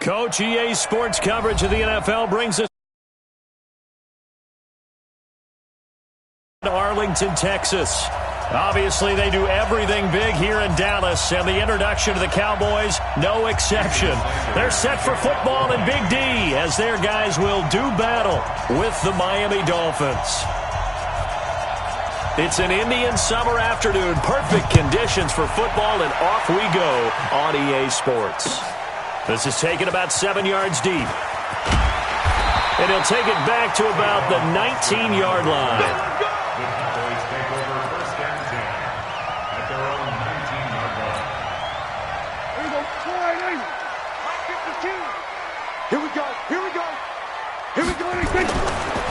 Coach, EA Sports coverage of the NFL brings us to Arlington, Texas. Obviously, they do everything big here in Dallas, and the introduction to the Cowboys, no exception. They're set for football in Big D as their guys will do battle with the Miami Dolphins. It's an Indian summer afternoon, perfect conditions for football, and off we go on EA Sports. This is taken about 7 yards deep. And he'll take it back to about the 19-yard line.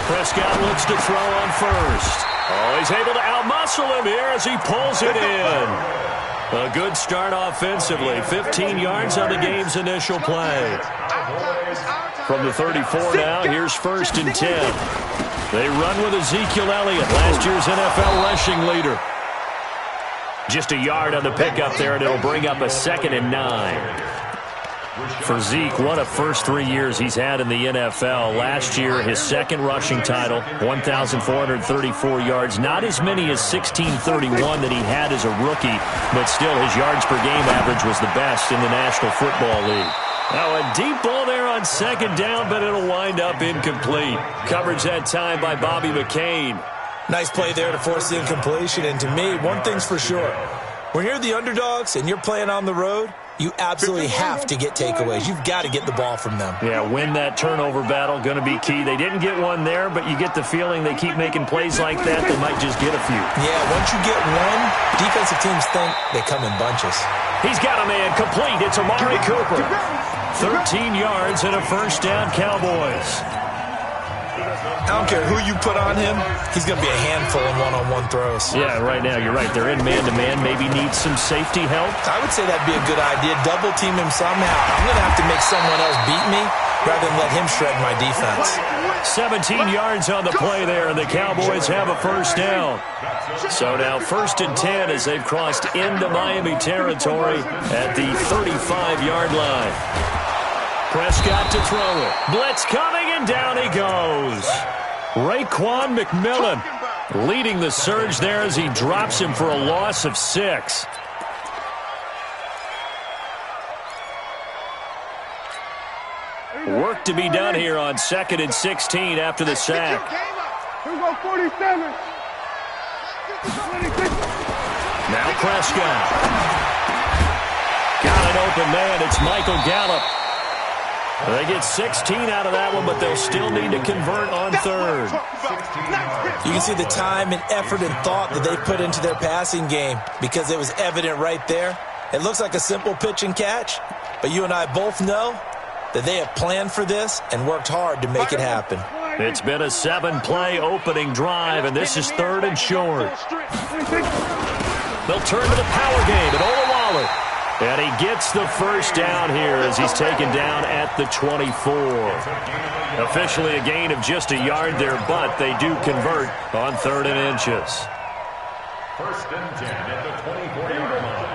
Prescott looks to throw on first. Oh, he's able to outmuscle him here as he pulls it in. A good start offensively. 15 yards on the game's initial play. From the 34 now, here's 1st and 10. They run with Ezekiel Elliott, last year's NFL rushing leader. Just a yard on the pickup there, and it'll bring up a 2nd and 9. For Zeke, what a first 3 years he's had in the NFL. Last year, his 2nd rushing title, 1,434 yards. Not as many as 1,631 that he had as a rookie, but still his yards per game average was the best in the National Football League. Now a deep ball there on 2nd down, but it'll wind up incomplete. Coverage that time by Bobby McCain. Nice play there to force the incompletion, and to me, one thing's for sure. When you're the underdogs and you're playing on the road, you absolutely have to get takeaways. You've got to get the ball from them. Yeah, win that turnover battle, going to be key. They didn't get one there, but you get the feeling they keep making plays like that, they might just get a few. Yeah, once you get one, defensive teams think they come in bunches. He's got a man complete. It's Amari Cooper. 13 yards and a 1st down, Cowboys. I don't care who you put on him, he's going to be a handful in one-on-one throws. Yeah, right now, you're right. They're in man-to-man. Maybe need some safety help. I would say that'd be a good idea. Double team him somehow. I'm going to have to make someone else beat me rather than let him shred my defense. 17 yards on the play there, and the Cowboys have a 1st down. So now 1st and 10 as they've crossed into Miami territory at the 35-yard line. Prescott to throw it. Blitz coming, and down he goes. Raekwon McMillan leading the surge there as he drops him for a loss of 6. Work to be done here on 2nd and 16 after the sack. Now Prescott. Got an open man. It's Michael Gallup. They get 16 out of that one, but they'll still need to convert on 3rd. You can see the time and effort and thought that they put into their passing game because it was evident right there. It looks like a simple pitch and catch, but you and I both know that they have planned for this and worked hard to make it happen. It's been a 7-play opening drive, and this is 3rd and short. They'll turn to the power game at Olawale. And he gets the 1st down here as he's taken down at the 24. Officially a gain of just a yard there, but they do convert on 3rd and inches. 1st and 10 at the 24-yard line.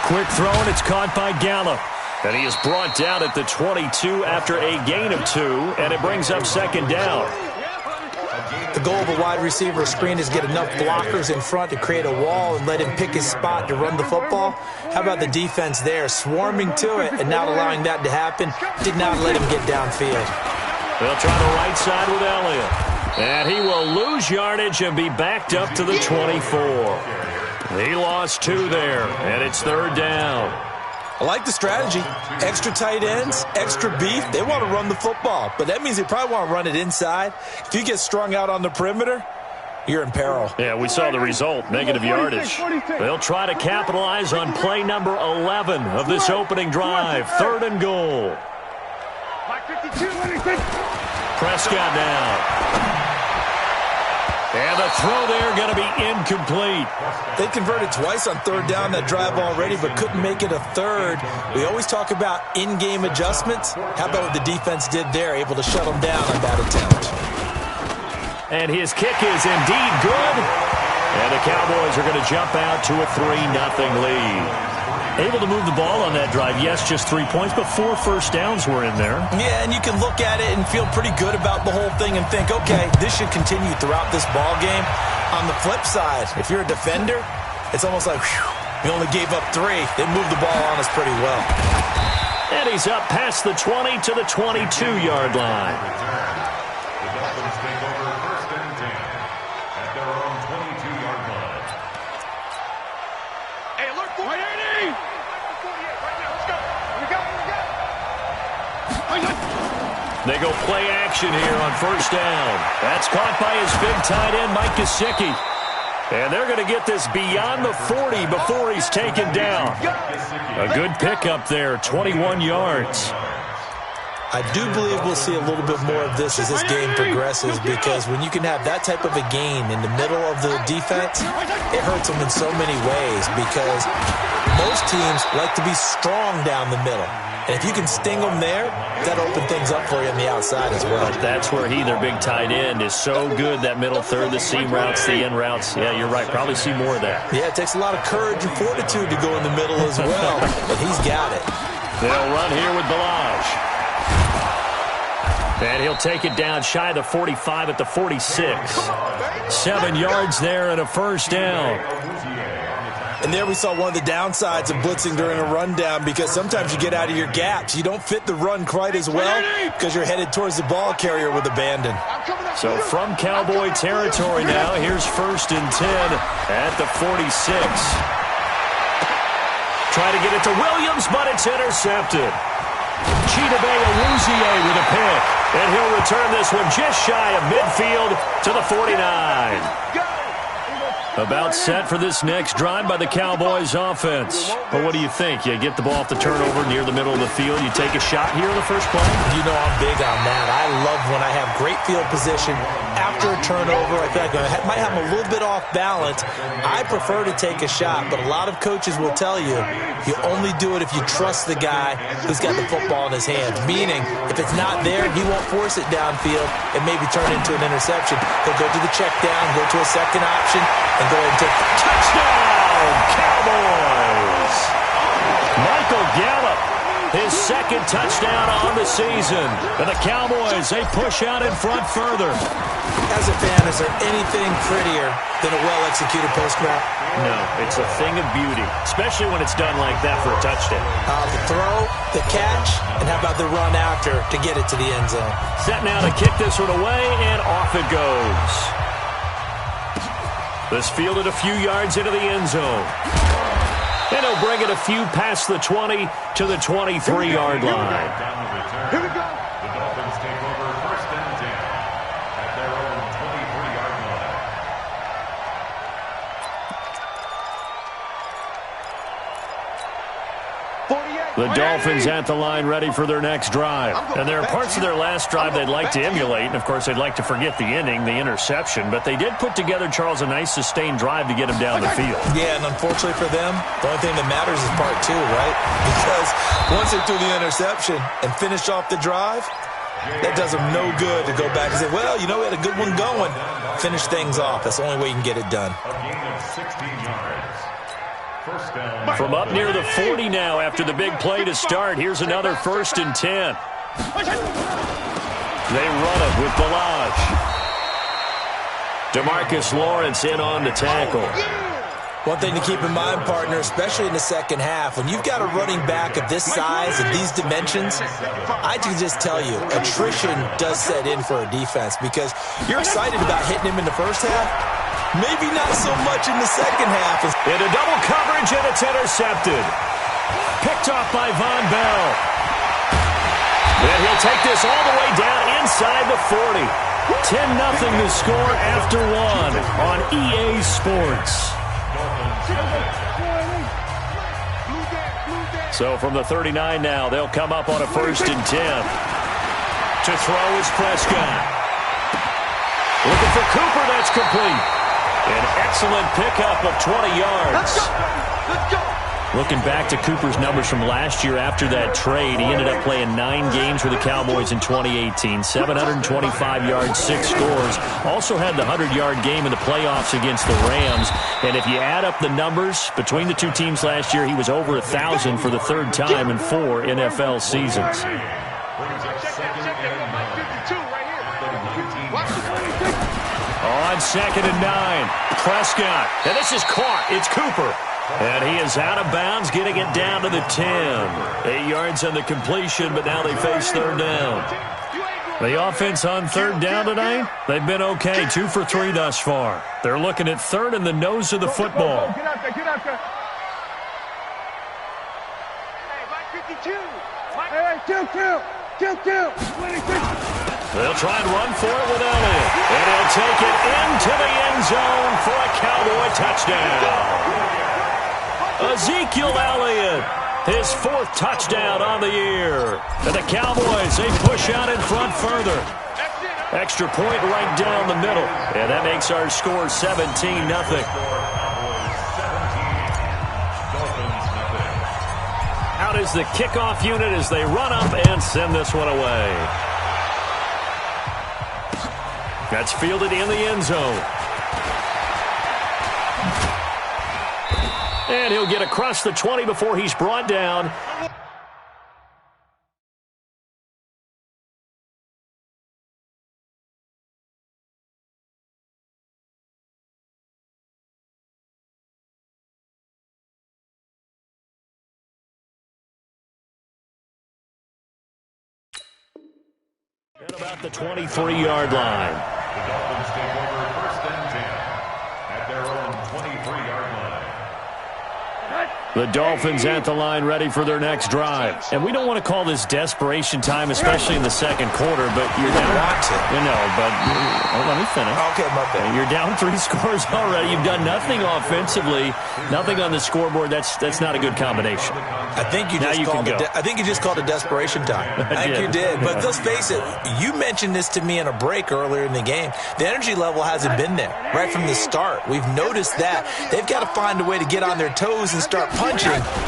Quick throw, and it's caught by Gallup. And he is brought down at the 22 after a gain of 2, and it brings up 2nd down. The goal of a wide receiver screen is get enough blockers in front to create a wall and let him pick his spot to run the football. How about the defense there, swarming to it and not allowing that to happen? Did not let him get downfield. They'll try the right side with Elliott. And he will lose yardage and be backed up to the 24. He lost 2 there, and it's 3rd down. I like the strategy. Extra tight ends, extra beef. They want to run the football, but that means they probably want to run it inside. If you get strung out on the perimeter, you're in peril. Yeah, we saw the result, negative yardage. They'll try to capitalize on play number 11 of this opening drive. 3rd and goal. Prescott now. And the throw there going to be incomplete. They converted twice on 3rd down that drive already, but couldn't make it a 3rd. We always talk about in-game adjustments. How about what the defense did there, able to shut them down on that attempt? And his kick is indeed good. And the Cowboys are going to jump out to a 3-0 lead. Able to move the ball on that drive. Yes, just 3 points, but 4 first downs were in there. Yeah, and you can look at it and feel pretty good about the whole thing and think, okay, this should continue throughout this ball game. On the flip side, if you're a defender, it's almost like, whew, we only gave up 3. They moved the ball on us pretty well. And he's up past the 20 to the 22-yard line. The Dolphins take over 1st and 10 at their own 22-yard line. Hey, alert, 480! 48 right now, let's go. Here we go. They go play action here on 1st down. That's caught by his big tight end, Mike Gesicki. And they're going to get this beyond the 40 before he's taken down. A good pickup there, 21 yards. I do believe we'll see a little bit more of this as this game progresses, because when you can have that type of a gain in the middle of the defense, it hurts them in so many ways, because most teams like to be strong down the middle. And if you can sting them there, that'll open things up for you on the outside as well. But that's where their big tight end, is so good, that middle third, the seam routes, the in routes. Yeah, you're right. Probably see more of that. Yeah, it takes a lot of courage and fortitude to go in the middle as well, but he's got it. They'll run here with Balaj. And he'll take it down shy of the 45 at the 46. 7 yards there and a 1st down. And there we saw one of the downsides of blitzing during a rundown, because sometimes you get out of your gaps. You don't fit the run quite as well because you're headed towards the ball carrier with abandon. So from Cowboy territory now, here's 1st and 10 at the 46. Try to get it to Williams, but it's intercepted. Chidobe Awuzie with a pick. And he'll return this one just shy of midfield to the 49. About set for this next drive by the Cowboys offense. But what do you think? You get the ball off the turnover near the middle of the field. You take a shot here in the first play? You know I'm big on that. I love when I have great field position after a turnover. I feel like I might have them a little bit off balance. I prefer to take a shot, but a lot of coaches will tell you only do it if you trust the guy who's got the football in his hands. Meaning, if it's not there, he won't force it downfield and maybe turn into an interception. He'll go to the check down, go to a second option, and go ahead and take the touchdown, Cowboys! Michael Gallup, his 2nd touchdown on the season. And the Cowboys, they push out in front further. As a fan, is there anything prettier than a well-executed post route? No, it's a thing of beauty, especially when it's done like that for a touchdown. The throw, the catch, and how about the run after to get it to the end zone? Set now to kick this one away, and off it goes. This fielded a few yards into the end zone. And he'll bring it a few past the 20 to the 23-yard line. Here we go. The Dolphins take over 1st and 10 at their own 23-yard line. The Dolphins at the line ready for their next drive. And there are parts of their last drive they'd like to emulate. And, of course, they'd like to forget the inning, the interception. But they did put together, Charles, a nice sustained drive to get him down the field. Yeah, and unfortunately for them, the only thing that matters is part 2, right? Because once they threw the interception and finished off the drive, that does them no good to go back and say, well, you know, we had a good one going. Finish things off. That's the only way you can get it done. A gain of 16 yards. First down. From up near the 40 now after the big play to start. Here's another 1st and 10. They run it with Balaj. DeMarcus Lawrence in on the tackle. One thing to keep in mind, partner, especially in the second half, when you've got a running back of this size and these dimensions, I can just tell you, attrition does set in for a defense, because you're excited about hitting him in the first half. Maybe not so much in the second half. Into double coverage, and it's intercepted. Picked off by Von Bell. And he'll take this all the way down inside the 40. 10-0 the score after 1 on EA Sports. So from the 39 now, they'll come up on a 1st and 10. To throw is Prescott. Looking for Cooper, that's complete. An excellent pickup of 20 yards. Let's go. Looking back to Cooper's numbers from last year after that trade, he ended up playing 9 games for the Cowboys in 2018, 725 yards, 6 scores. Also had the 100-yard game in the playoffs against the Rams. And if you add up the numbers between the two teams last year, he was over 1,000 for the third time in 4 NFL seasons. On 2nd and 9, Prescott. And this is caught. It's Cooper. And he is out of bounds, getting it down to the 10. 8 yards on the completion, but now they face third down. The offense on third down tonight, they've been okay. 2 for 3 thus far. They're looking at third in the nose of the football. Get out there, get out there. Hey, Mike 52. Hey, kill. 26. They'll try and run for it with Elliott. And he'll take it into the end zone for a Cowboy touchdown. Ezekiel Elliott, his 4th touchdown on the year. And the Cowboys, they push out in front further. Extra point right down the middle. And that makes our score 17-0. Out is the kickoff unit as they run up and send this one away. That's fielded in the end zone. And he'll get across the 20 before he's brought down. At about the 23-yard line. The Dolphins take over 1st and 10 at their own 23-yard line. The Dolphins at the line ready for their next drive. And we don't want to call this desperation time, especially in the second quarter, but you're down. You know, but let me finish. Okay, my bad. You're down 3 scores already. You've done nothing offensively, nothing on the scoreboard. That's not a good combination. I think you just called it desperation time. I think you did. But let's face it, you mentioned this to me in a break earlier in the game. The energy level hasn't been there right from the start. We've noticed that. They've got to find a way to get on their toes and start punching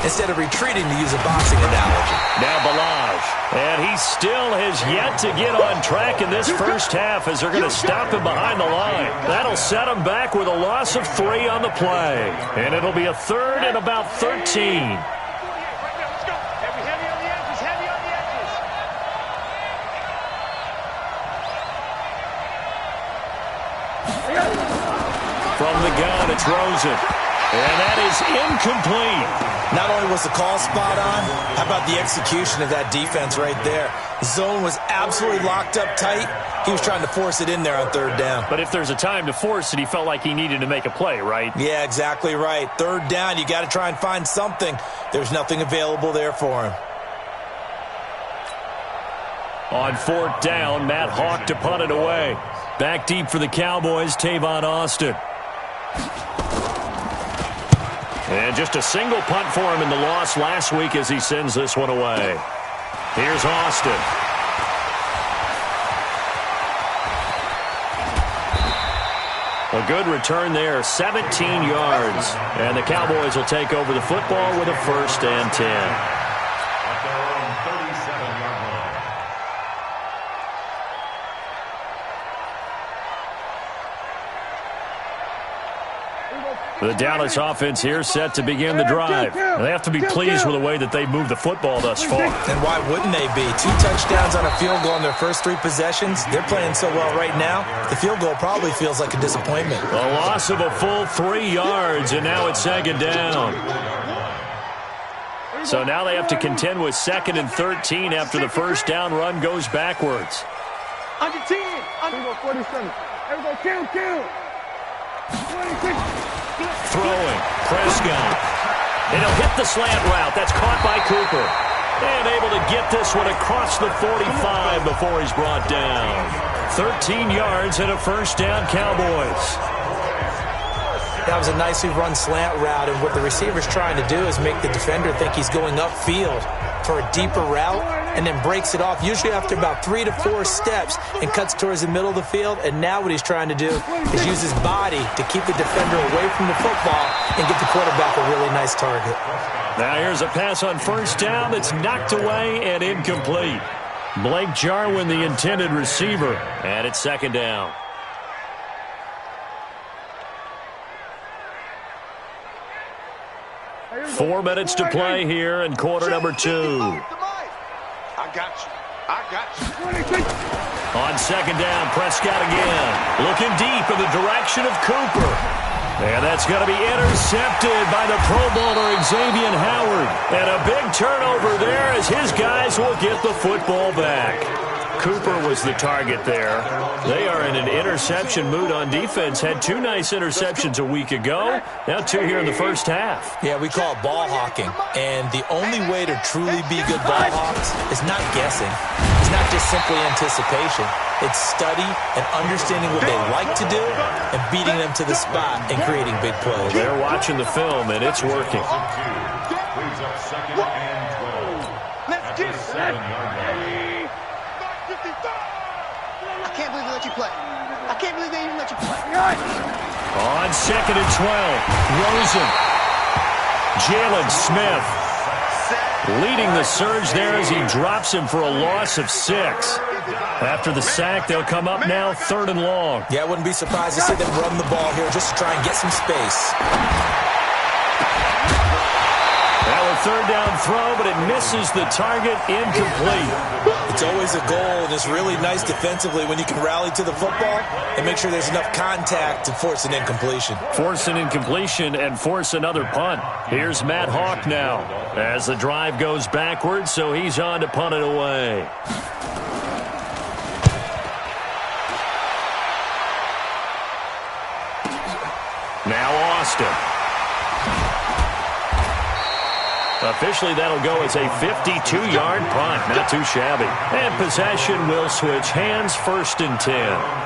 instead of retreating, to use a boxing analogy. Now Balaj, and he still has yet to get on track in this first half as they're going to stop him behind the line. That'll set him back with a loss of 3 on the play. And it'll be a 3rd and about 13. From the gun, it's Rosen. And that is incomplete. Not only was the call spot on, how about the execution of that defense right there? Zone was absolutely locked up tight. He was trying to force it in there on third down. But if there's a time to force it, he felt like he needed to make a play, right? Yeah, exactly right. Third down, you got to try and find something. There's nothing available there for him. On 4th down, Matt Hawk to punt it away. Back deep for the Cowboys, Tavon Austin. And just a single punt for him in the loss last week as he sends this one away. Here's Austin. A good return there, 17 yards. And the Cowboys will take over the football with a 1st and 10. At their own 37-yard line. The Dallas offense here set to begin the drive. They have to be pleased with the way that they've moved the football thus far. And why wouldn't they be? 2 touchdowns on a field goal in their first 3 possessions. They're playing so well right now, the field goal probably feels like a disappointment. A loss of a full 3 yards, and now it's 2nd down. So now they have to contend with 2nd and 13 after the first down run goes backwards. Under 10. Under 47. There we go. Kill. 26. Throwing, Prescott. And he'll hit the slant route. That's caught by Cooper. And able to get this one across the 45 before he's brought down. 13 yards and a 1st down, Cowboys. That was a nicely run slant route, and what the receiver's trying to do is make the defender think he's going upfield for a deeper route and then breaks it off, usually after about 3 to 4 steps, and cuts towards the middle of the field. And now what he's trying to do is use his body to keep the defender away from the football and get the quarterback a really nice target. Now here's a pass on first down that's knocked away and incomplete. Blake Jarwin, the intended receiver, and it's second down. Four minutes to play here in quarter number 2. I got you. I got you. On second down, Prescott again. Looking deep in the direction of Cooper. And that's going to be intercepted by the Pro Bowler Xavier Howard. And a big turnover there as his guys will get the football back. Cooper was the target there. They are in an interception mood on defense. Had 2 nice interceptions a week ago. Now 2 here in the first half. Yeah, we call it ball hawking. And the only way to truly be good ball hawks is not guessing. It's not just simply anticipation. It's study and understanding what they like to do and beating them to the spot and creating big plays. They're watching the film, and it's working. Brings up second and 12. Let's get it. 7-yard line. I can't believe they let you play. I can't believe they even let you play. On second and 12, Rosen. Jalen Smith leading the surge there as he drops him for a loss of 6. After the sack, they'll come up now 3rd and long. Yeah, I wouldn't be surprised to see them run the ball here just to try and get some space. Now a 3rd down throw, but it misses the target, incomplete. It's always a goal, and it's really nice defensively when you can rally to the football and make sure there's enough contact to force an incompletion. Force an incompletion and force another punt. Here's Matt Hawk now as the drive goes backwards, so he's on to punt it away. Now Austin. Officially, that'll go as a 52-yard punt. Not too shabby. And possession will switch hands, 1st and 10.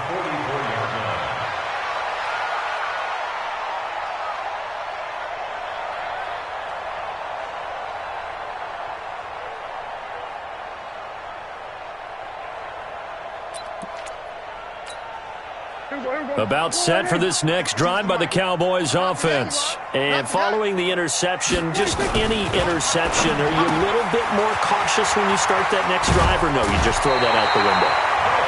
About set for this next drive by the Cowboys offense. And following the interception, just any interception, are you a little bit more cautious when you start that next drive, or no, you just throw that out the window?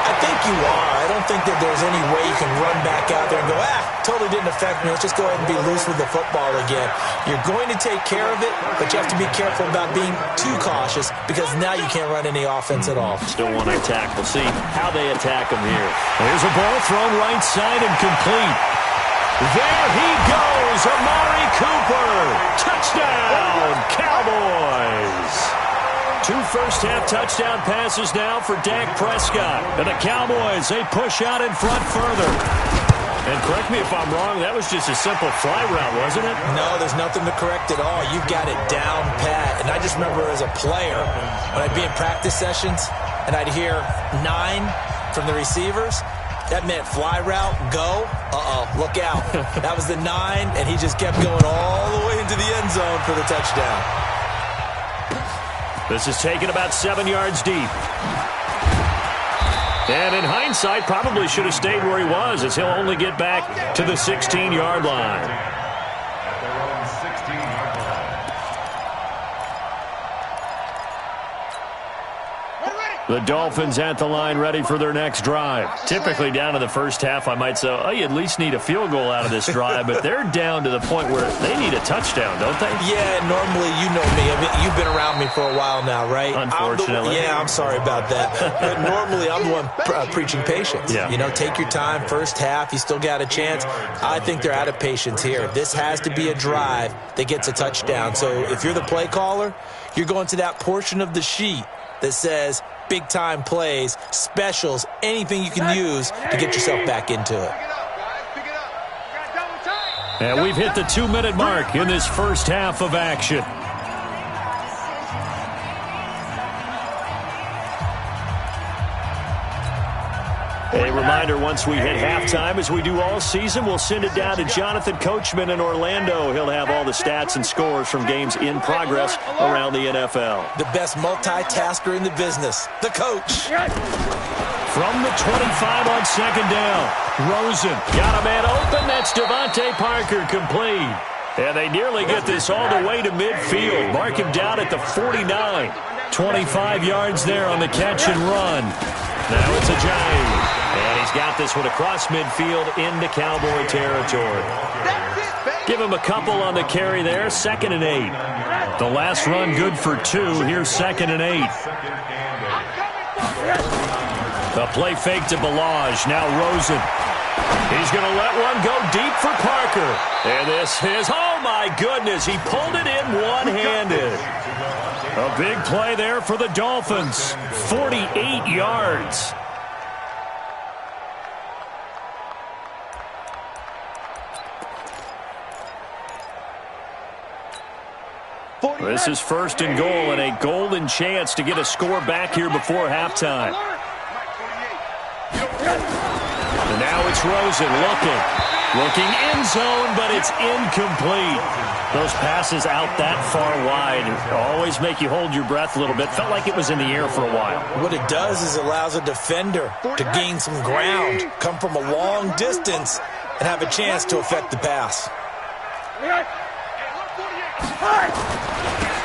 I think you are. I don't think that there's any way you can run back out there and go, totally didn't affect me. Let's just go ahead and be loose with the football again. You're going to take care of it, but you have to be careful about being too cautious because now you can't run any offense at all. Still want to attack. We'll see how they attack him here. There's a ball thrown right side and complete. There he goes, Amari Cooper. Touchdown, Cowboys. 2 first-half touchdown passes now for Dak Prescott. And the Cowboys, they push out in front further. And correct me if I'm wrong, that was just a simple fly route, wasn't it? No, there's nothing to correct at all. You've got it down pat. And I just remember as a player, when I'd be in practice sessions, and I'd hear 9 from the receivers, that meant fly route, go, look out. That was the 9, and he just kept going all the way into the end zone for the touchdown. This is taken about 7 yards deep. And in hindsight, probably should have stayed where he was, as he'll only get back to the 16-yard line. At their own 16-yard line. The Dolphins at the line ready for their next drive. Typically down to the first half, I might say, oh, you at least need a field goal out of this drive, but they're down to the point where they need a touchdown, don't they? Yeah, normally, you know me. I mean, you've been around me for a while now, right? Unfortunately. I'm sorry about that. But normally, I'm the one preaching patience. Yeah. You know, take your time. First half, you still got a chance. I think they're out of patience here. This has to be a drive that gets a touchdown. So if you're the play caller, you're going to that portion of the sheet that says big-time plays, specials, anything you can use to get yourself back into it. And we've hit the 2-minute mark in this first half of action. A reminder, once we hit halftime, as we do all season, we'll send it down to Jonathan Coachman in Orlando. He'll have all the stats and scores from games in progress around the NFL. The best multitasker in the business, the coach. From the 25 on second down, Rosen got a man open. That's Devontae Parker complete. And they nearly get this all the way to midfield. Mark him down at the 49. 25 yards there on the catch and run. Now it's a Giant. And he's got this one across midfield into Cowboy territory. Give him a couple on the carry there. 2nd and 8. The last run good for 2. Here's 2nd and 8. The play fake to Balaj. Now Rosen. He's going to let one go deep for Parker. And this is, oh my goodness, he pulled it in one-handed. A big play there for the Dolphins. 48 yards. This is 1st and goal and a golden chance to get a score back here before halftime. And now it's Rosen looking end zone, but it's incomplete. Those passes out that far wide always make you hold your breath a little bit. Felt like it was in the air for a while. What it does is it allows a defender to gain some ground, come from a long distance, and have a chance to affect the pass.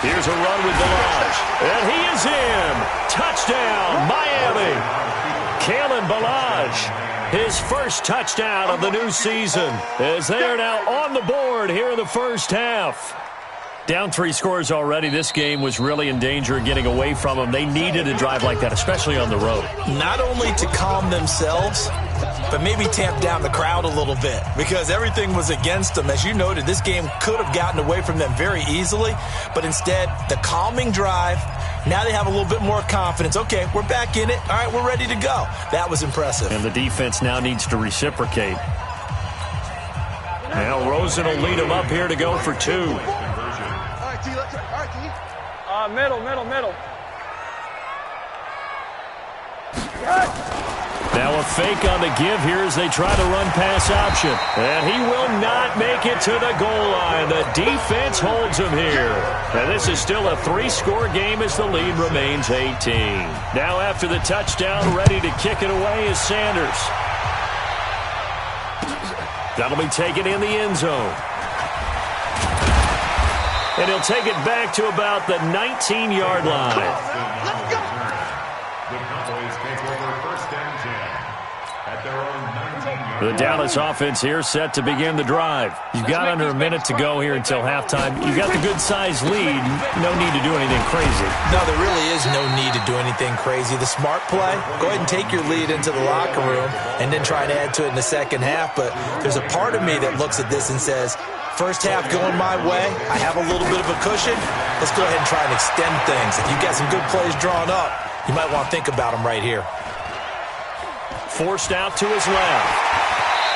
Here's a run with Balaj, and he is in. Touchdown, Miami. Kalen Balaj, his first touchdown of the new season, as they are now on the board here in the first half. Down 3 scores already. This game was really in danger of getting away from them. They needed a drive like that, especially on the road. Not only to calm themselves, but maybe tamp down the crowd a little bit, because everything was against them. As you noted, this game could have gotten away from them very easily, but instead, the calming drive, now they have a little bit more confidence. Okay, we're back in it. All right, we're ready to go. That was impressive. And the defense now needs to reciprocate. Now Rosen will lead them up here to go for 2. All right, T, let's all right, T. Middle. Now a fake on the give here as they try to run pass option. And he will not make it to the goal line. The defense holds him here. And this is still a 3-score game as the lead remains 18. Now after the touchdown, ready to kick it away is Sanders. That'll be taken in the end zone. And he'll take it back to about the 19-yard line. Let's go. The Cowboys take over 1st and 10 at their own 19-yard line. The Dallas offense here set to begin the drive. You've got under a minute to go here until halftime. You've got the good-sized lead. No need to do anything crazy. No, there really is no need to do anything crazy. The smart play, go ahead and take your lead into the locker room and then try and add to it in the second half. But there's a part of me that looks at this and says, first half going my way, I have a little bit of a cushion. Let's go ahead and try and extend things. If you've got some good plays drawn up, you might want to think about them right here. Forced out to his left.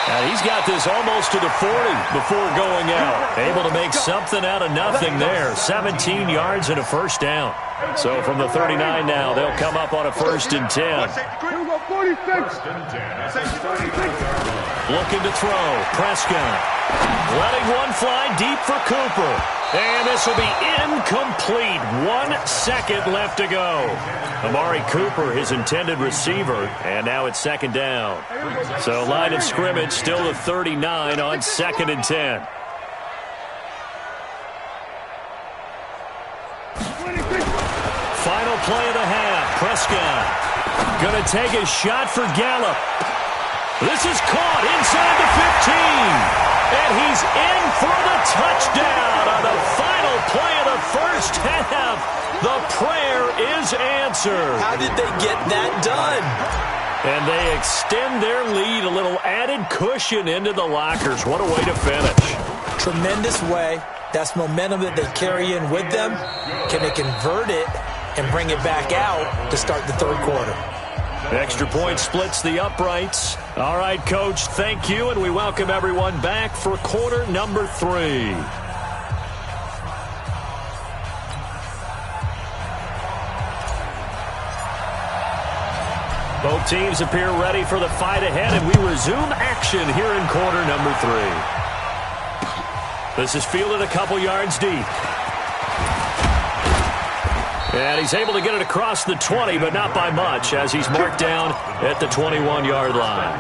And he's got this almost to the 40 before going out. Able to make something out of nothing there. 17 yards and a first down. So from the 39 now, they'll come up on a 1st and 10. Looking to throw. Prescott. Letting one fly deep for Cooper. And this will be incomplete. 1 second left to go. Amari Cooper, his intended receiver, and now it's 2nd down. So line of scrimmage still the 39 on 2nd and 10. Final play of the half. Prescott going to take a shot for Gallup. This is caught inside the 15. And he's in for the touchdown on the final play of the first half. The prayer is answered. How did they get that done? And they extend their lead, a little added cushion into the lockers. What a way to finish. Tremendous way. That's momentum that they carry in with them. Can they convert it and bring it back out to start the 3rd quarter? Extra point splits the uprights. All right, Coach, thank you, and we welcome everyone back for quarter number 3. Both teams appear ready for the fight ahead, and we resume action here in quarter number 3. This is fielded a couple yards deep. And he's able to get it across the 20, but not by much, as he's marked down at the 21-yard line.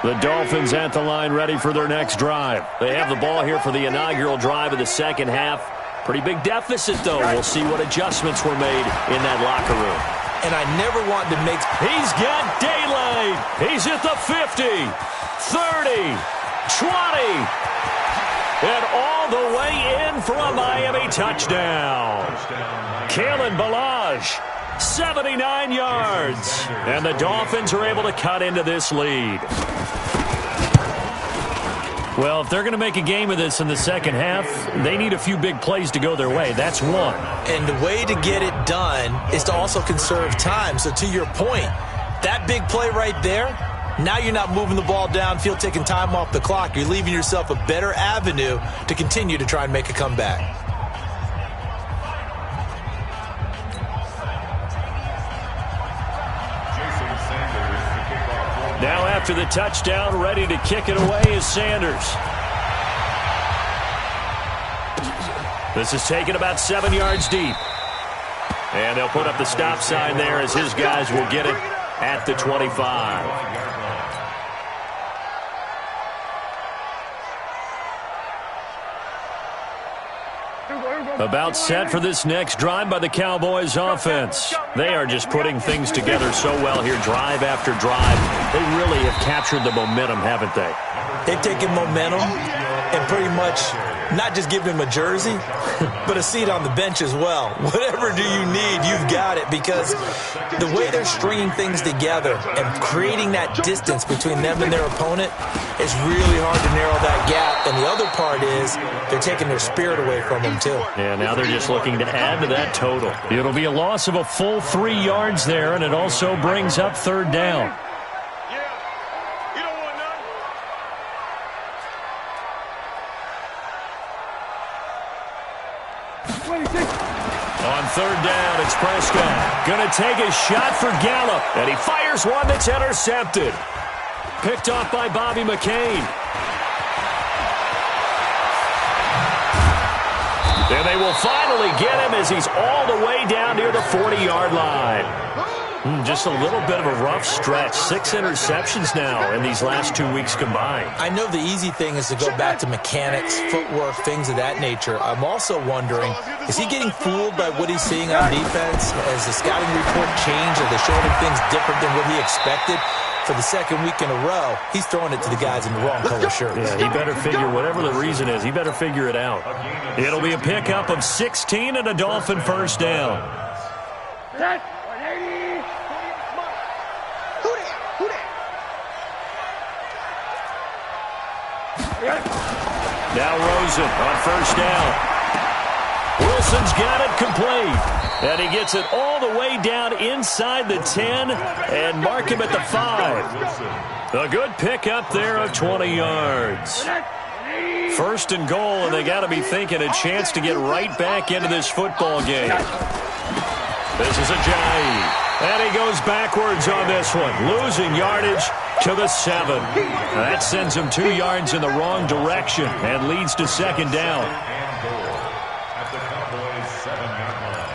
The Dolphins at the line ready for their next drive. They have the ball here for the inaugural drive of the second half. Pretty big deficit, though. We'll see what adjustments were made in that locker room. And I never want to make... He's got daylight. He's at the 50, 30, 20, and all the way in for a Miami touchdown. Kalen Ballage, 79 yards. And the Dolphins are able to cut into this lead. Well, if they're going to make a game of this in the second half, they need a few big plays to go their way. That's one. And the way to get it done is to also conserve time. So to your point, that big play right there, now you're not moving the ball downfield, taking time off the clock. You're leaving yourself a better avenue to continue to try and make a comeback. Now after the touchdown, ready to kick it away is Sanders. This is taken about 7 yards deep. And they'll put up the stop sign there as his guys will get it at the 25. About set for this next drive by the Cowboys offense. They are just putting things together so well here, drive after drive. They really have captured the momentum, haven't they? They've taken momentum and pretty much not just give him a jersey, but a seat on the bench as well. Whatever do you need, you've got it, because the way they're stringing things together and creating that distance between them and their opponent is really hard to narrow that gap. And the other part is they're taking their spirit away from them, too. Yeah, now they're just looking to add to that total. It'll be a loss of a full 3 yards there, and it also brings up third down. On third down, it's Prescott. Going to take a shot for Gallup. And he fires one that's intercepted. Picked off by Bobby McCain. And they will finally get him as he's all the way down near the 40-yard line. Just a little bit of a rough stretch. 6 interceptions now in these last 2 weeks combined. I know the easy thing is to go back to mechanics, footwork, things of that nature. I'm also wondering, is he getting fooled by what he's seeing on defense? Has the scouting report changed? Are they showing him things different than what he expected? For the second week in a row, he's throwing it to the guys in the wrong color shirts. Yeah, he better figure, whatever the reason is, he better figure it out. It'll be a pickup of 16 and a Dolphin first down. Now Rosen on first down. Wilson's got it complete. And he gets it all the way down inside the 10 and mark him at the 5. A good pickup there of 20 yards. First and goal, and they got to be thinking a chance to get right back into this football game. This is Ajayi. And he goes backwards on this one, losing yardage to the 7. That sends him 2 yards in the wrong direction and leads to second down. At the Cowboys' 7-yard line.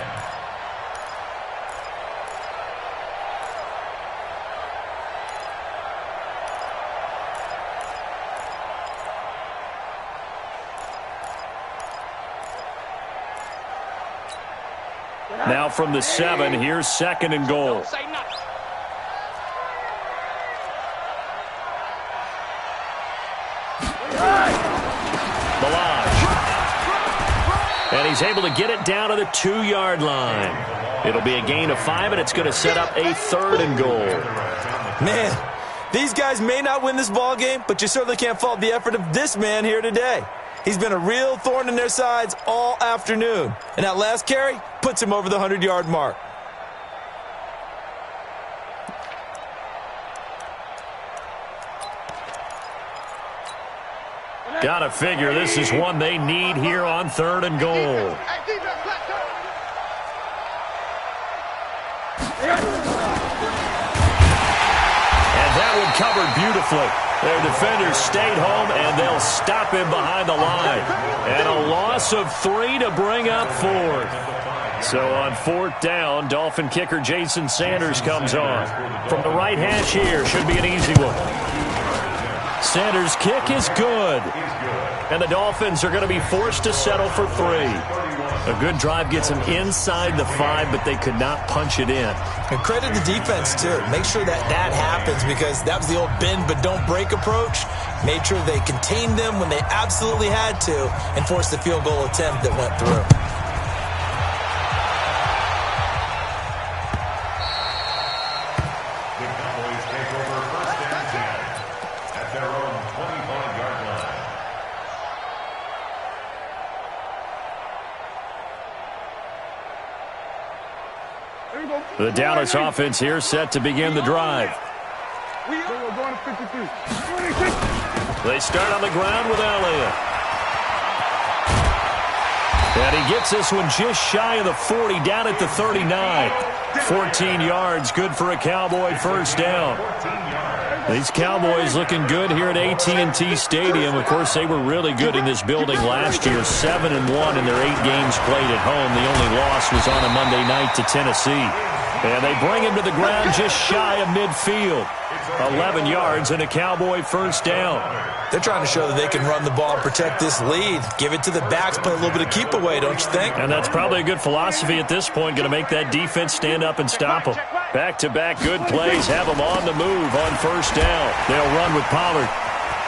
Now from the 7, here's second and goal. And he's able to get it down to the 2-yard line. It'll be a gain of 5, and it's going to set up a third and goal. Man, these guys may not win this ball game, but you certainly can't fault the effort of this man here today. He's been a real thorn in their sides all afternoon. And that last carry puts him over the 100-yard mark. Gotta figure this is one they need here on third and goal. And that one covered beautifully. Their defenders stayed home, and they'll stop him behind the line. And a loss of 3 to bring up fourth. So on fourth down, Dolphin kicker Jason Sanders comes on. From the right hash here, should be an easy one. Sanders' kick is good. And the Dolphins are going to be forced to settle for 3. A good drive gets them inside the 5, but they could not punch it in. And credit the defense, too. Make sure that happens, because that was the old bend but don't break approach. Made sure they contained them when they absolutely had to and forced the field goal attempt that went through. The Cowboys take over 1st and 10 at their own 25-yard line. The Dallas offense here set to begin the drive. They start on the ground with Elliott. And he gets this one just shy of the 40, down at the 39. 14 yards, good for a Cowboy first down. These Cowboys looking good here at AT&T Stadium. Of course, they were really good in this building last year, 7-1 in their 8 games played at home. The only loss was on a Monday night to Tennessee. And they bring him to the ground just shy of midfield. 11 yards and a Cowboy first down. They're trying to show that they can run the ball and protect this lead. Give it to the backs, play a little bit of keep away, don't you think? And that's probably a good philosophy at this point, going to make that defense stand up and stop them. Back-to-back good plays have them on the move on first down. They'll run with Pollard.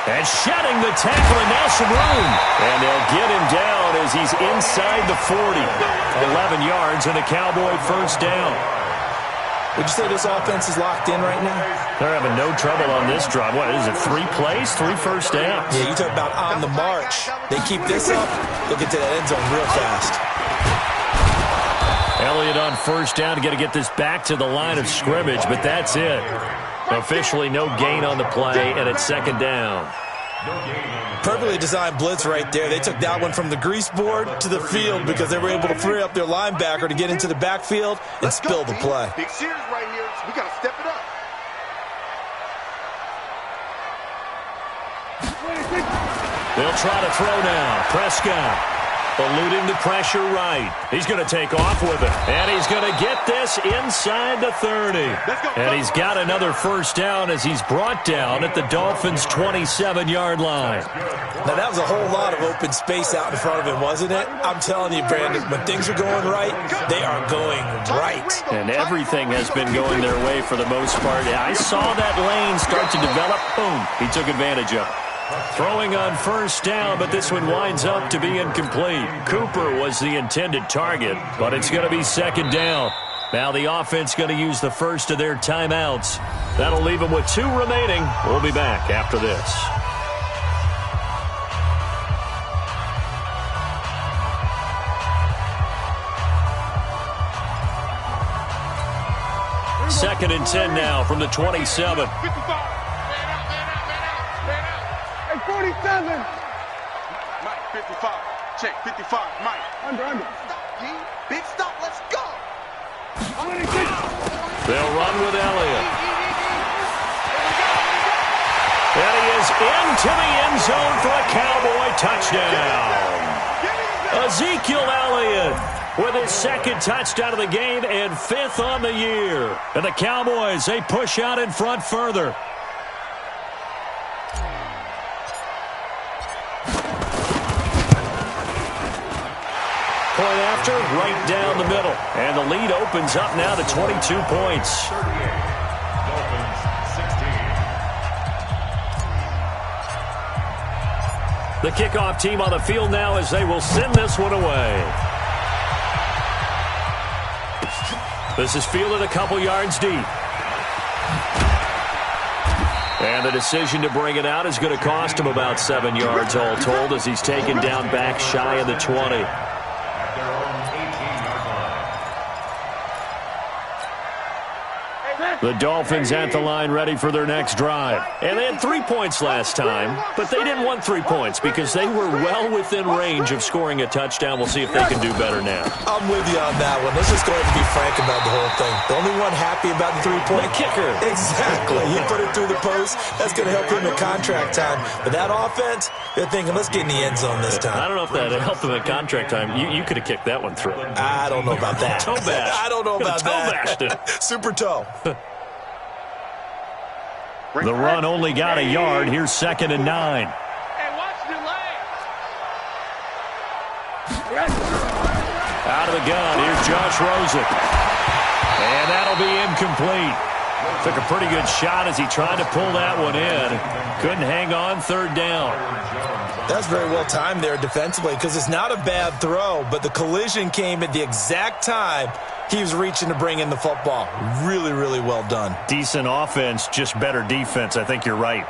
And shedding the tackle, and now some room. And they'll get him down as he's inside the 40. 11 yards and a Cowboy first down. Would you say this offense is locked in right now? They're having no trouble on this drive. What is it, 3 plays, 3 first downs? Yeah, you talk about on the march. They keep this up, they'll get to that end zone real fast. Elliott on first down, got to get this back to the line of scrimmage, but that's it. Officially no gain on the play, and it's second down. Perfectly designed blitz right there. They took that one from the grease board to the field because they were able to free up their linebacker to get into the backfield and spill the play. Big series right here. We got to step it up. They'll try to throw now. Prescott eluding the pressure right. He's going to take off with it. And he's going to get this inside the 30. And he's got another first down as he's brought down at the Dolphins' 27-yard line. Now, that was a whole lot of open space out in front of him, wasn't it? I'm telling you, Brandon, when things are going right, they are going right. And everything has been going their way for the most part. I saw that lane start to develop. Boom. He took advantage of it. Throwing on first down, but this one winds up to be incomplete. Cooper was the intended target, but it's going to be second down. Now the offense going to use the first of their timeouts. That'll leave them with 2 remaining. We'll be back after this. Second and 10 now from the 27. 47. Mike, 55. Check, 55. Mike. Under. Stop, G. Big stop. Let's go. They'll run with Elliott. And he is into the end zone for a Cowboy touchdown. Ezekiel Elliott with his 2nd touchdown of the game and 5th on the year. And the Cowboys, they push out in front further. Point after, right down the middle. And the lead opens up now to 22 points. 38. Dolphins 16. The kickoff team on the field now as they will send this one away. This is fielded a couple yards deep. And the decision to bring it out is going to cost him about 7 yards all told as he's taken down back shy of the 20. The Dolphins at the line ready for their next drive. And they had 3 points last time, but they didn't want 3 points because they were well within range of scoring a touchdown. We'll see if they can do better now. I'm with you on that one. Let's just go ahead and be frank about the whole thing. The only one happy about the 3-point kicker. Exactly. He put it through the post. That's going to help him in contract time. But that offense, they're thinking, let's get in the end zone this time. I don't know if that helped him in contract time. You could have kicked that one through. I don't know about that. Toe bash. I don't know about toe that. bashed it. Super toe. The run only got a yard. Here's 2nd and 9. Hey, watch the Out of the gun, here's Josh Rosen. And that'll be incomplete. Took a pretty good shot as he tried to pull that one in. Couldn't hang on, 3rd down. That's very well timed there defensively because it's not a bad throw, but the collision came at the exact time he was reaching to bring in the football. Really, really well done. Decent offense, just better defense. I think you're right.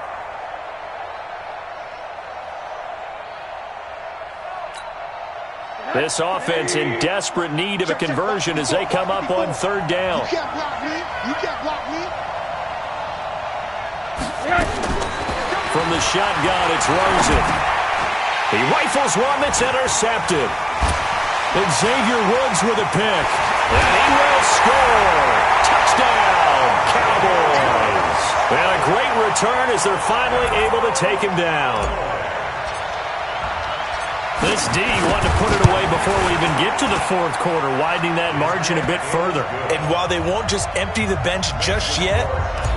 This offense in desperate need of a conversion as they come up on 3rd down. You can't block me. You can't block me. From the shotgun, it's Rosen. He rifles one that's intercepted. And Xavier Woods with a pick. And he will score. Touchdown, Cowboys. And a great return as they're finally able to take him down. This D wanted to put it away before we even get to the 4th quarter, widening that margin a bit further. And while they won't just empty the bench just yet,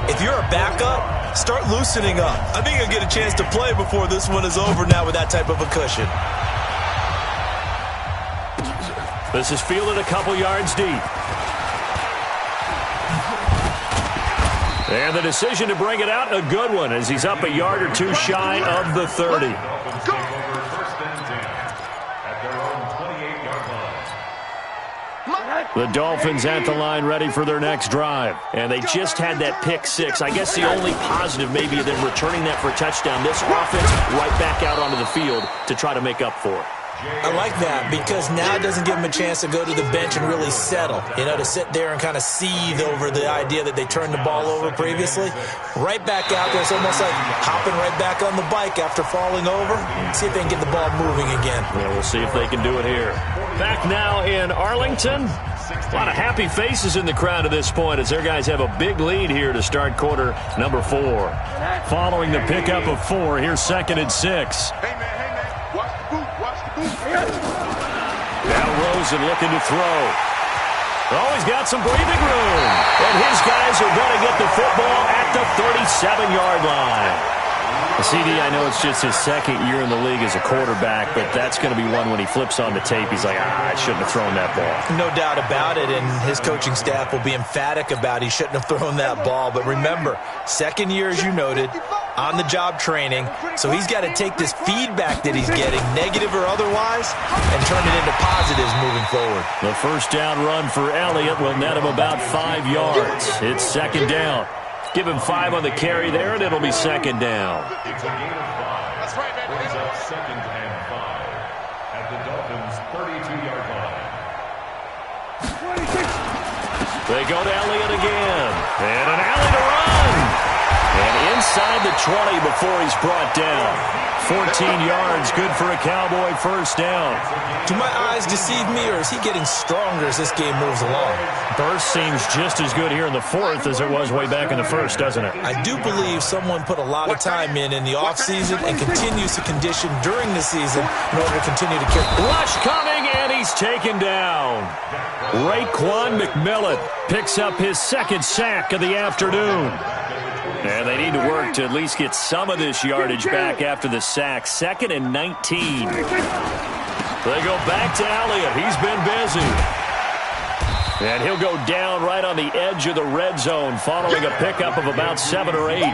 if you're a backup, start loosening up. I think you'll get a chance to play before this one is over now with that type of a cushion. This is fielded a couple yards deep. And the decision to bring it out, a good one, as he's up a yard or two shy of the 30. The Dolphins at the line ready for their next drive. And they just had that pick 6. I guess the only positive maybe of them returning that for a touchdown. This offense right back out onto the field to try to make up for it. I like that because now it doesn't give them a chance to go to the bench and really settle, to sit there and kind of seethe over the idea that they turned the ball over previously. Right back out there, it's almost like hopping right back on the bike after falling over. See if they can get the ball moving again. Yeah, we'll see if they can do it here. Back now in Arlington. A lot of happy faces in the crowd at this point as their guys have a big lead here to start quarter number 4. Following the pickup of 4, here's 2nd and 6. Hey, man. Watch the boot. Watch the boot. Now Rosen looking to throw. Oh, he's got some breathing room. And his guys are going to get the football at the 37-yard line. The CD, I know it's just his 2nd year in the league as a quarterback, but that's going to be one when he flips on the tape. He's like, I shouldn't have thrown that ball. No doubt about it, and his coaching staff will be emphatic about he shouldn't have thrown that ball. But remember, 2nd year, as you noted, on-the-job training, so he's got to take this feedback that he's getting, negative or otherwise, and turn it into positives moving forward. The first down run for Elliott will net him about 5 yards. It's 2nd down. Give him 5 on the carry there, and it'll be 2nd down. It's a gain of 5. That's right, man. Brings up 2nd and 5 at the Dolphins' 32-yard line. 26. They go to Elliott again. And an alley to run. And inside the 20 before he's brought down. 14 yards, good for a Cowboy first down. Do my eyes deceive me, or is he getting stronger as this game moves along? Burst seems just as good here in the 4th as it was way back in the 1st, doesn't it? I do believe someone put a lot of time in the offseason and continues to condition during the season in order to continue to kick. Rush coming, and he's taken down. Raekwon McMillan picks up his 2nd sack of the afternoon. And they need to work to at least get some of this yardage back after the sack. 2nd and 19. They go back to Elliott. He's been busy. And he'll go down right on the edge of the red zone following a pickup of about 7 or 8.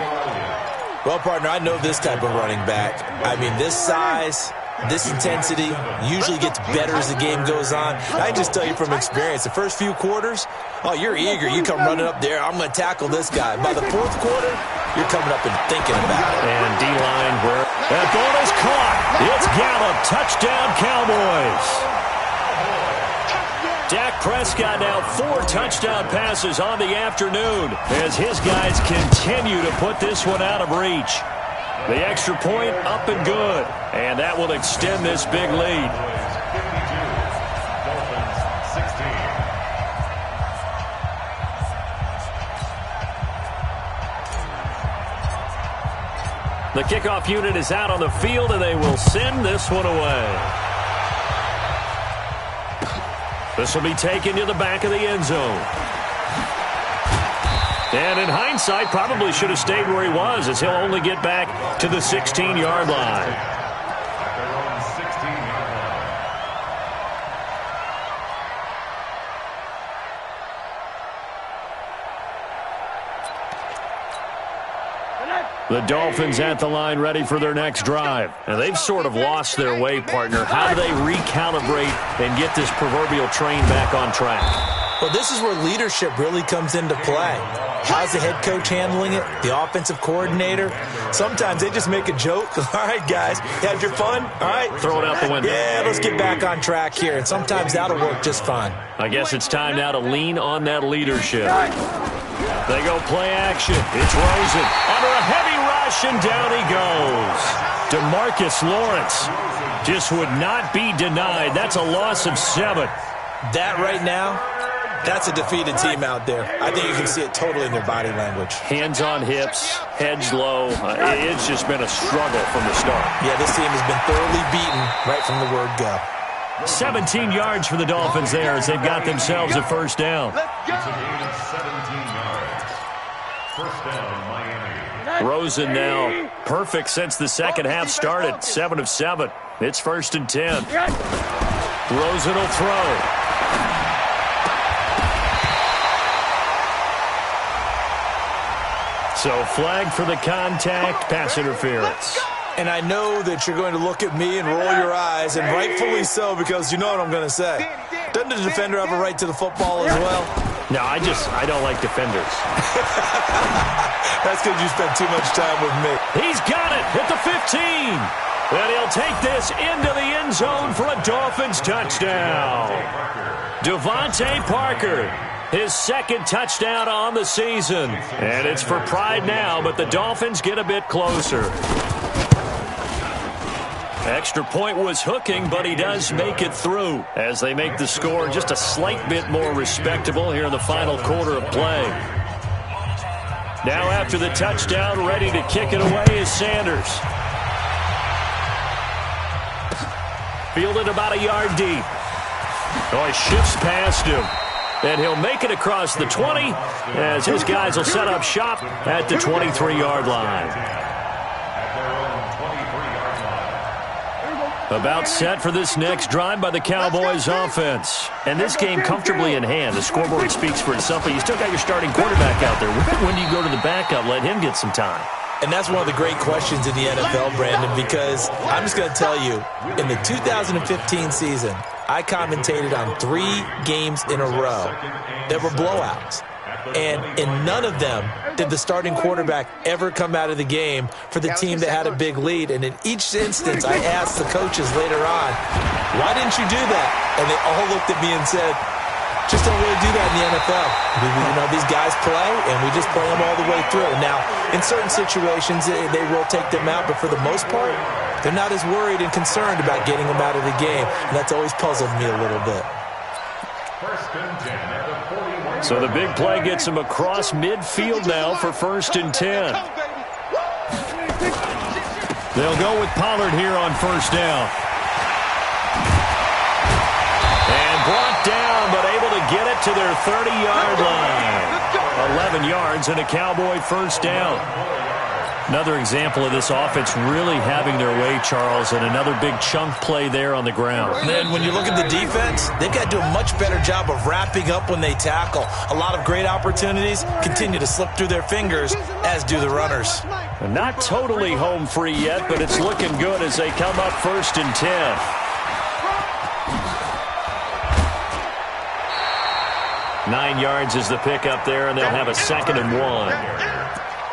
Well, partner, I know this type of running back. I mean, this size, this intensity usually gets better as the game goes on. I just tell you from experience, the first few quarters, oh, you're eager. You come running up there, I'm going to tackle this guy. By the 4th quarter, you're coming up and thinking about it. And D-line where that ball is caught. It's Gallup. Touchdown, Cowboys. Dak Prescott now 4 touchdown passes on the afternoon as his guys continue to put this one out of reach. The extra point up and good, and that will extend this big lead. 52, Dolphins 16. The kickoff unit is out on the field, and they will send this one away. This will be taken to the back of the end zone. And in hindsight, probably should have stayed where he was, as he'll only get back to the 16-yard line. At their own 16-yard line. The Dolphins at the line ready for their next drive. And they've sort of lost their way, partner. How do they recalibrate and get this proverbial train back on track? Well, this is where leadership really comes into play. How's the head coach handling it? The offensive coordinator? Sometimes they just make a joke. All right, guys, you had your fun? All right. Throw it out the window. Yeah, let's get back on track here. And sometimes that'll work just fine. I guess it's time now to lean on that leadership. They go play action. It's Rosen under a heavy rush, and down he goes. DeMarcus Lawrence just would not be denied. That's a loss of 7. That right now, that's a defeated team out there. I think you can see it totally in their body language. Hands on hips, heads low. It's just been a struggle from the start. Yeah, this team has been thoroughly beaten right from the word go. 17 yards for the Dolphins there as they've got themselves a first down. It's a gain of 17 yards. First down, Miami. Rosen now perfect since the second half started. 7 of 7. It's 1st and 10. Rosen will throw. So flag for the contact, pass interference. And I know that you're going to look at me and roll your eyes, and rightfully so, because you know what I'm going to say. Doesn't the defender have a right to the football as well? No, I don't like defenders. That's because you spent too much time with me. He's got it at the 15. And he'll take this into the end zone for a Dolphins touchdown. Devontae Parker, his second touchdown on the season. And it's for pride now, but the Dolphins get a bit closer. Extra point was hooking, but he does make it through as they make the score just a slight bit more respectable here in the final quarter of play. Now after the touchdown, ready to kick it away is Sanders. Fielded about a yard deep. Oh, he shifts past him. And he'll make it across the 20 as his guys will set up shop at the 23-yard line. About set for this next drive by the Cowboys offense. And this game comfortably in hand. The scoreboard speaks for itself, but you still got your starting quarterback out there. When do you go to the backup? Let him get some time. And that's one of the great questions in the NFL, Brandon, because I'm just going to tell you, in the 2015 season, I commentated on 3 games in a row that were blowouts. And in none of them did the starting quarterback ever come out of the game for the team that had a big lead. And in each instance, I asked the coaches later on, why didn't you do that? And they all looked at me and said, just don't really do that in the NFL. You know, these guys play, and we just play them all the way through. Now, in certain situations, they will take them out, but for the most part, they're not as worried and concerned about getting them out of the game. And that's always puzzled me a little bit. First and 10 at the 41. So the big play gets him across midfield now for 1st and 10. They'll go with Pollard here on 1st down. And brought down, but able to get it to their 30-yard line. 11 yards and a Cowboy 1st down. Another example of this offense really having their way, Charles, and another big chunk play there on the ground. And then when you look at the defense, they've got to do a much better job of wrapping up when they tackle. A lot of great opportunities continue to slip through their fingers, as do the runners. Not totally home free yet, but it's looking good as they come up 1st and 10. Nine yards is the pickup there, and they'll have a 2nd and 1.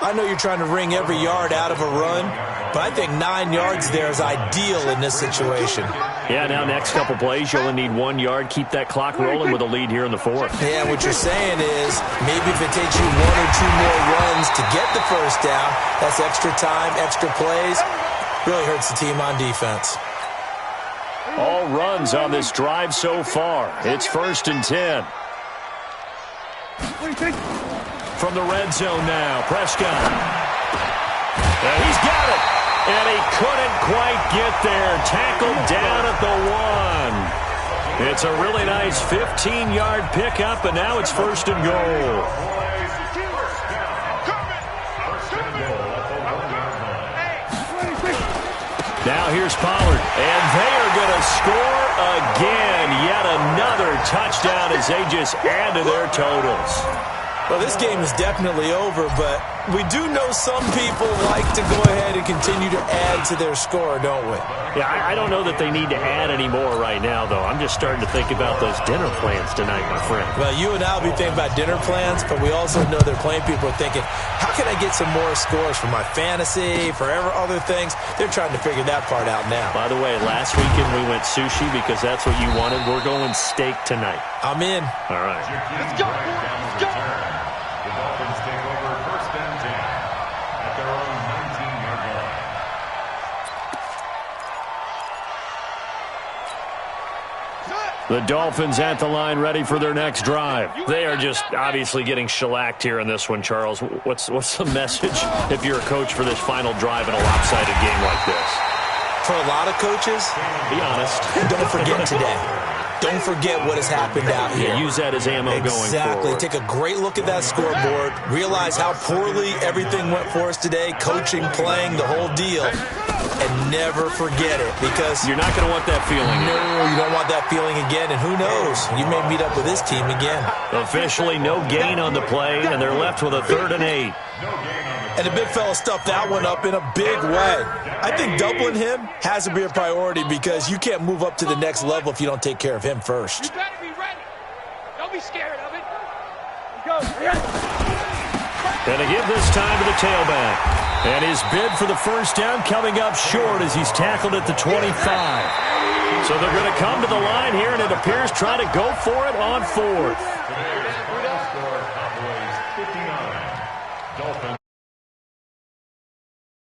I know you're trying to wring every yard out of a run, but I think 9 yards there is ideal in this situation. Yeah, now next couple plays, you only need 1 yard. Keep that clock rolling with a lead here in the 4th. Yeah, what you're saying is maybe if it takes you 1 or 2 more runs to get the 1st down, that's extra time, extra plays. Really hurts the team on defense. All runs on this drive so far. It's 1st and 10. From the red zone now, Prescott. And he's got it. And he couldn't quite get there. Tackled down at the 1. It's a really nice 15-yard pickup, and now it's 1st and goal. Now here's Pollard, and they are going to score again. Yet another touchdown as they just add to their totals. Well, this game is definitely over, but we do know some people like to go ahead and continue to add to their score, don't we? Yeah, I don't know that they need to add any more right now, though. I'm just starting to think about those dinner plans tonight, my friend. Well, you and I will be thinking about dinner plans, but we also know there are plenty of people are thinking, how can I get some more scores for my fantasy, for other things? They're trying to figure that part out now. By the way, last weekend we went sushi because that's what you wanted. We're going steak tonight. I'm in. All right. Let's go. Let's go. The Dolphins take over 1st and 10 at their own 19-yard line. The Dolphins at the line ready for their next drive. They are just obviously getting shellacked here in this one, Charles. What's the message if you're a coach for this final drive in a lopsided game like this? For a lot of coaches, Be honest. don't forget today. Don't forget what has happened out here. Use that as ammo going forward. Exactly. Take a great look at that scoreboard. Realize how poorly everything went for us today. Coaching, playing, the whole deal. And never forget it, because You're not going to want that feeling. no, you don't want that feeling again. And who knows? You may meet up with this team again. Officially no gain on the play, and they're left with a 3rd and 8. And the big fella stuffed that one up in a big way. I think doubling him has to be a priority, because you can't move up to the next level if you don't take care of him first. You better be ready. Don't be scared of it. Go. Going to give this time to the tailback. And his bid for the first down coming up short as he's tackled at the 25. So they're going to come to the line here, and it appears try to go for it on 4th.